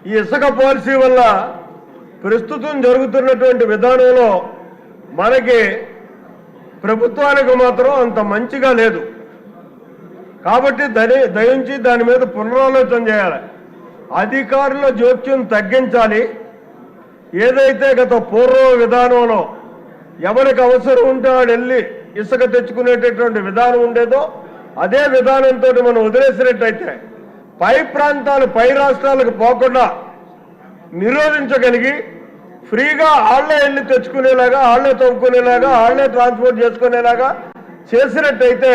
ఈ ఇసుక పాలసీ వల్ల ప్రస్తుతం జరుగుతున్నటువంటి విధానంలో మనకి ప్రభుత్వానికి మాత్రం అంత మంచిగా లేదు. కాబట్టి దయించి దాని మీద పునరాలోచన చేయాలి. అధికారుల జోక్యం తగ్గించాలి. ఏదైతే గత పూర్వ విధానంలో ఎవరికి అవసరం ఉంటే వాడు వెళ్ళి ఇసుక తెచ్చుకునేటటువంటి విధానం ఉండేదో అదే విధానంతో మనం వదిలేసినట్టయితే పై ప్రాంతాలు పై రాష్ట్రాలకు పోకుండా నిరోధించగలిగి ఫ్రీగా ఆళ్లే వెళ్ళి తెచ్చుకునేలాగా, ఆళ్లే తవ్వుకునేలాగా, ఆళ్లే ట్రాన్స్పోర్ట్ చేసుకునేలాగా చేసినట్టయితే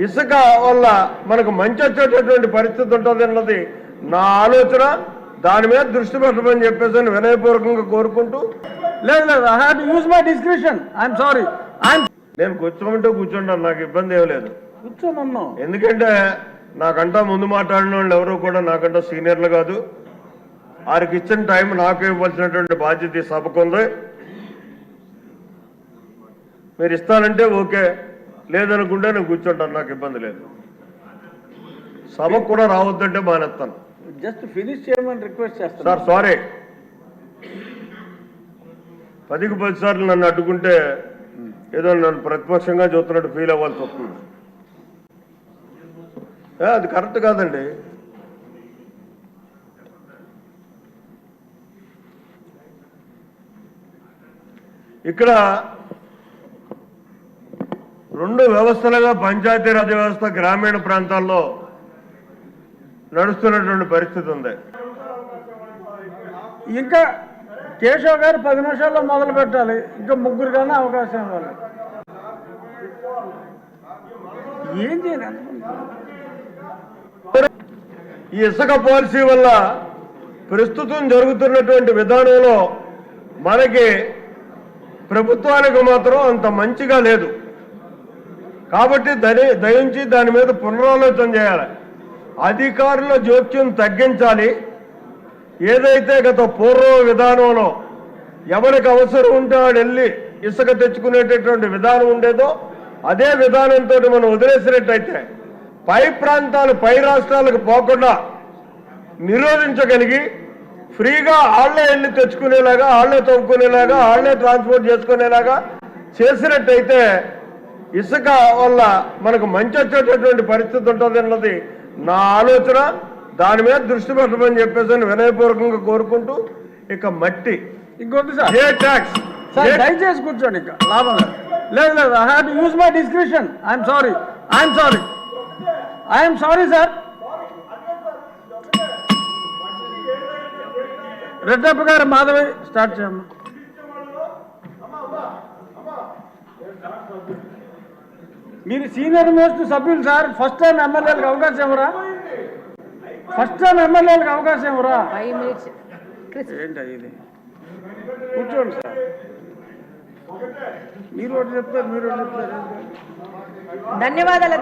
ఇసుక వల్ల మనకు మంచి వచ్చేటటువంటి పరిస్థితి ఉంటుంది అన్నది నా ఆలోచన. దాని మీద దృష్టి పెట్టమని చెప్పేసి వినయపూర్వకంగా కోరుకుంటూ, లేదు I have to use my description. I'm sorry. నేను కూర్చోమంటే కూర్చుంటాను, నాకు ఇబ్బంది ఏం లేదు. కూర్చోమన్నా. ఎందుకంటే నాకంటా ముందు మాట్లాడిన వాళ్ళు ఎవరు కూడా నాకంటా సీనియర్లు కాదు. వారికి ఇచ్చిన టైం నాకు ఇవ్వాల్సినటువంటి బాధ్యత ఈ సభకు ఉంది. మీరు ఇస్తానంటే ఓకే, లేదనుకుంటే నేను కూర్చుంటాను, నాకు ఇబ్బంది లేదు. సభకు కూడా రావద్దంటే మానేస్తాను. జస్ట్ ఫినిష్ చేయమని రిక్వెస్ట్ చేస్తాను. సార్ సారీ, 10కి 10 సార్లు నన్ను అడ్డుకుంటే ఏదో నన్ను ప్రతిపక్షంగా చూస్తున్నట్టు ఫీల్ అవ్వాల్సి వస్తుంది. అది కరెక్ట్ కాదండి. ఇక్కడ 2 వ్యవస్థలుగా పంచాయతీరాజ్ వ్యవస్థ గ్రామీణ ప్రాంతాల్లో నడుస్తున్నటువంటి పరిస్థితి ఉంది. ఇంకా కేశవ్ గారు 10 నిమిషాల్లో మొదలు పెట్టాలి. ఇంకా 3 కన్నా అవకాశం ఇవ్వాలి. ఏం చేయాలి? ఈ ఇసుక పాలసీ వల్ల ప్రస్తుతం జరుగుతున్నటువంటి విధానంలో మనకి ప్రభుత్వానికి మాత్రం అంత మంచిగా లేదు. కాబట్టి దయించి దాని మీద పునరాలోచన చేయాలి. అధికారుల జోక్యం తగ్గించాలి. ఏదైతే గత పూర్వ విధానంలో ఎవరికి అవసరం ఉంటే వాడు వెళ్ళి ఇసుక తెచ్చుకునేటటువంటి విధానం ఉండేదో అదే విధానంతో మనం వదిలేసినట్టయితే పై ప్రాంతాలు పై రాష్ట్రాలకు పోకుండా నిరోధించగలిగి ఫ్రీగా ఆళ్లే వెళ్ళి తెచ్చుకునేలాగా, ఆళ్లే తవ్వుకునేలాగా, ఆళ్లే ట్రాన్స్పోర్ట్ చేసుకునేలాగా చేసినట్టయితే ఇసుక వల్ల మనకు మంచి వచ్చేటటువంటి పరిస్థితి ఉంటుంది అన్నది నా ఆలోచన. దాని మీద దృష్టి పెట్టమని చెప్పేసి వినయపూర్వకంగా కోరుకుంటూ, ఇక మట్టి ఇంకొద్దు సార్, ఏ ట్యాక్స్ దయచేసి కూర్చోండి. ఇక లాభం లేదు. I have to use my description. I'm sorry sir. Reddappa గారు, మాధవి స్టార్ట్ చేయమ్మా. మీరు సీనియర్ మోస్ట్ సభ్యులు సార్. ఫస్ట్ టైం ఎమ్మెల్యేలకు అవకాశం ఇవ్వరా? ఏంటి ఇది? కూర్చోండి సార్. మీరు ఒకటి చెప్తారు. ధన్యవాదాలు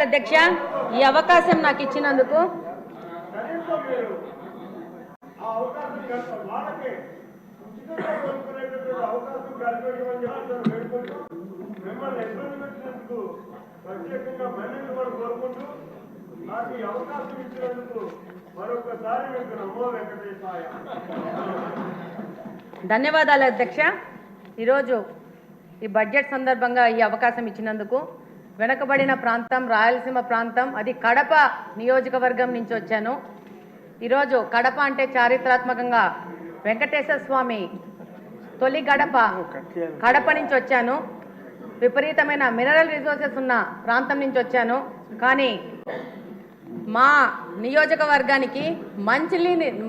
అధ్యక్ష. ఈ అవకాశం నాకు ఇచ్చినందుకు. ధన్యవాదాలు అధ్యక్ష. ఈరోజు ఈ బడ్జెట్ సందర్భంగా ఈ అవకాశం ఇచ్చినందుకు. వెనకబడిన ప్రాంతం, రాయలసీమ ప్రాంతం, అది కడప నియోజకవర్గం నుంచి వచ్చాను. ఈరోజు కడప అంటే చారిత్రాత్మకంగా వెంకటేశ్వర స్వామి తొలి కడప నుంచి వచ్చాను. విపరీతమైన మినరల్ రిసోర్సెస్ ఉన్న ప్రాంతం నుంచి వచ్చాను. కానీ మా నియోజకవర్గానికి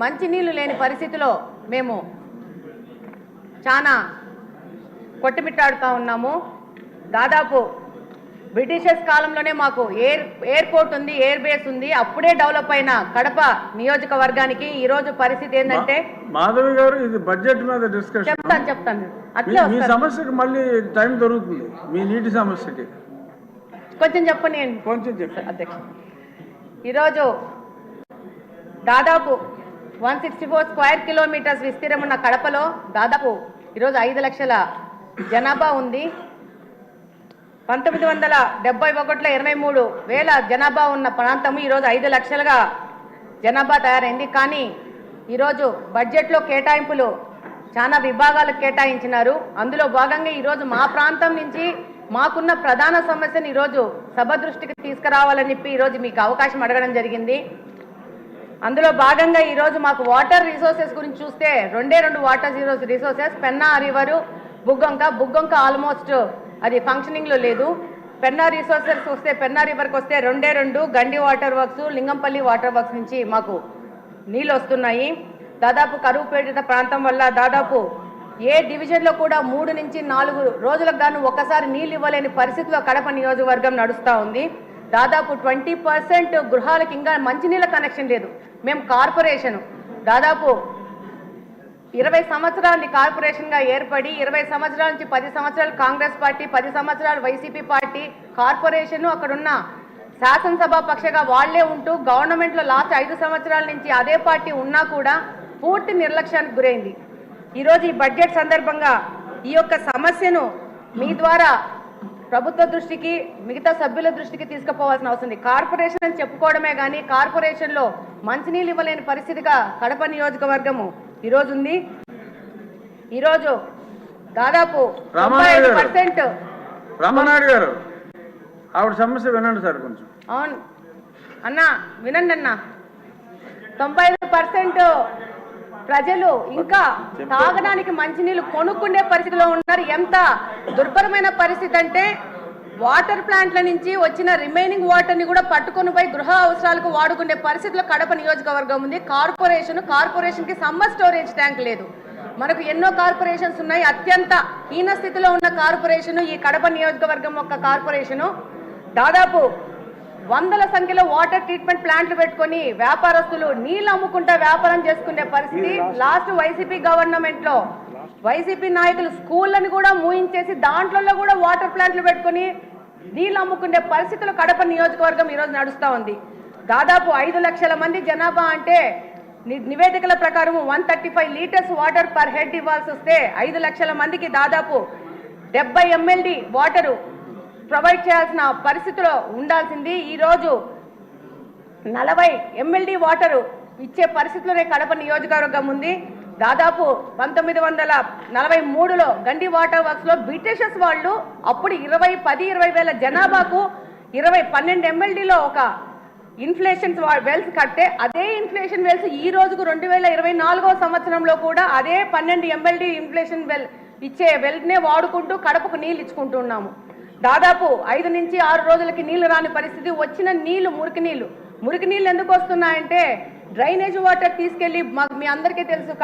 మంచినీళ్ళు లేని పరిస్థితిలో మేము చాలా కొట్టుమిట్టాడుతూ ఉన్నాము. దాదాపు బ్రిటిషర్స్ కాలంలోనే మాకు ఎయిర్పోర్ట్ ఉంది, ఎయిర్ బేస్ ఉంది. అప్పుడే డెవలప్ అయిన కడప నియోజకవర్గానికి ఈ రోజు పరిస్థితి ఏంటంటే, మాధవి గారు, ఇది బడ్జెట్ మీద డిస్కషన్. చెప్తాను. మీ సమస్యకి మళ్ళీ టైం దొరుకుతుంది. మీ నీటి సమస్యకి కొంచెం చెప్పండి. కొంచెం చెప్పండి అధ్యక్ష. ఈరోజు దాదాపు 164 స్క్వేర్ కిలోమీటర్స్ విస్తీర్ణం ఉన్న కడపలో దాదాపు ఈరోజు 5 లక్షల జనాభా ఉంది. 1971లో 23,000 జనాభా ఉన్న ప్రాంతం ఈరోజు 5 లక్షలుగా జనాభా తయారైంది. కానీ ఈరోజు బడ్జెట్లో కేటాయింపులు చాలా విభాగాలకు కేటాయించినారు. అందులో భాగంగా ఈరోజు మా ప్రాంతం నుంచి మాకున్న ప్రధాన సమస్యను ఈరోజు సభ దృష్టికి తీసుకురావాలని చెప్పి ఈరోజు మీకు అవకాశం అడగడం జరిగింది. అందులో భాగంగా ఈరోజు మాకు వాటర్ రిసోర్సెస్ గురించి చూస్తే రెండు water resources, Penna river, Buggavanka almost అది ఫంక్షనింగ్లో లేదు. పెన్నా రిసోర్సెస్ వస్తే పెన్నా రివర్కి వస్తే 2 Gandi water works, Lingampalli water works నుంచి మాకు నీళ్ళు వస్తున్నాయి. దాదాపు కరువు పీడిత ప్రాంతం వల్ల దాదాపు ఏ డివిజన్లో కూడా 3 నుంచి 4 రోజులకు గాను ఒక్కసారి నీళ్ళు ఇవ్వలేని పరిస్థితిలో కడప నియోజకవర్గం నడుస్తూ ఉంది. దాదాపు 20% గృహాలకు ఇంకా మంచినీళ్ళ కనెక్షన్ లేదు. మేము కార్పొరేషన్ దాదాపు 20 సంవత్సరాలు కార్పొరేషన్గా ఏర్పడి 20 సంవత్సరాల నుంచి 10 సంవత్సరాలు కాంగ్రెస్ పార్టీ, 10 సంవత్సరాలు వైసీపీ పార్టీ, కార్పొరేషను అక్కడున్న శాసనసభ పక్షగా వాళ్లే ఉంటూ గవర్నమెంట్లో లాస్ట్ 5 సంవత్సరాల నుంచి అదే పార్టీ ఉన్నా కూడా పూర్తి నిర్లక్ష్యానికి గురైంది. ఈరోజు ఈ బడ్జెట్ సందర్భంగా ఈ యొక్క సమస్యను మీ ద్వారా ప్రభుత్వ దృష్టికి, మిగతా సభ్యుల దృష్టికి తీసుకుపోవాల్సిన అవసరం ఉంది. కార్పొరేషన్ అని చెప్పుకోవడమే కానీ కార్పొరేషన్లో మంచినీళ్ళు ఇవ్వలేని పరిస్థితిగా కడప నియోజకవర్గము ఈరోజు ఉంది. ఈరోజు దాదాపు 95% రామానాయుడు గారు ఆవిడ సమస్య వినండి సార్ కొంచెం. అవును అన్నా, వినండి అన్నా. 95% ప్రజలు ఇంకా తాగడానికి మంచినీళ్ళు కొనుక్కునే పరిస్థితిలో ఉన్నారు. ఎంత దుర్భరమైన పరిస్థితి అంటే వాటర్ ప్లాంట్ల నుంచి వచ్చిన రిమైనింగ్ వాటర్ని కూడా పట్టుకొని పోయి గృహ అవసరాలకు వాడుకునే పరిస్థితిలో కడప నియోజకవర్గం ఉంది. కార్పొరేషన్కి సమ్మర్ స్టోరేజ్ ట్యాంక్ లేదు. మనకు ఎన్నో కార్పొరేషన్స్ ఉన్నాయి. అత్యంత హీన స్థితిలో ఉన్న కార్పొరేషను ఈ కడప నియోజకవర్గం యొక్క కార్పొరేషను. దాదాపు 100ల సంఖ్యలో వాటర్ ట్రీట్మెంట్ ప్లాంట్లు పెట్టుకొని వ్యాపారస్తులు నీళ్ళు అమ్ముకుంటా వ్యాపారం చేసుకునే పరిస్థితి. లాస్ట్ వైసీపీ గవర్నమెంట్లో వైసీపీ నాయకులు స్కూళ్ళని కూడా మూయించేసి దాంట్లో కూడా వాటర్ ప్లాంట్లు పెట్టుకొని నీళ్ళు అమ్ముకునే పరిస్థితులు కడప నియోజకవర్గం ఈరోజు నడుస్తూ ఉంది. దాదాపు 5 లక్షల మంది జనాభా అంటే నివేదికల ప్రకారం 135 లీటర్స్ వాటర్ పర్ హెడ్ ఇవ్వాల్సి వస్తే 5 లక్షల మందికి దాదాపు 70 MLD వాటరు ప్రొవైడ్ చేయాల్సిన పరిస్థితిలో ఉండాల్సింది. ఈరోజు 40 MLD వాటరు ఇచ్చే పరిస్థితిలోనే కడప నియోజకవర్గం ఉంది. దాదాపు 1943లో గండి వాటర్ వర్క్స్లో బ్రిటిషర్స్ వాళ్ళు అప్పుడు 10-20 వేల జనాభాకు 12 MLDలో ఒక ఇన్ఫ్లేషన్ వెల్స్ కట్టే అదే ఇన్ఫ్లేషన్ వెల్స్ ఈ రోజుకు 2024వ సంవత్సరంలో కూడా అదే 12 MLD ఇన్ఫ్లేషన్ వెల్ ఇచ్చే వెల్నే వాడుకుంటూ కడపకు నీళ్ళు ఇచ్చుకుంటున్నాము. దాదాపు 5 నుంచి 6 రోజులకి నీళ్లు రాని పరిస్థితి. వచ్చిన నీళ్లు మురికి నీళ్లు ఎందుకు వస్తున్నాయంటే డ్రైనేజ్ వాటర్ తీసుకెళ్లి మీ అందరికీ తెలుసు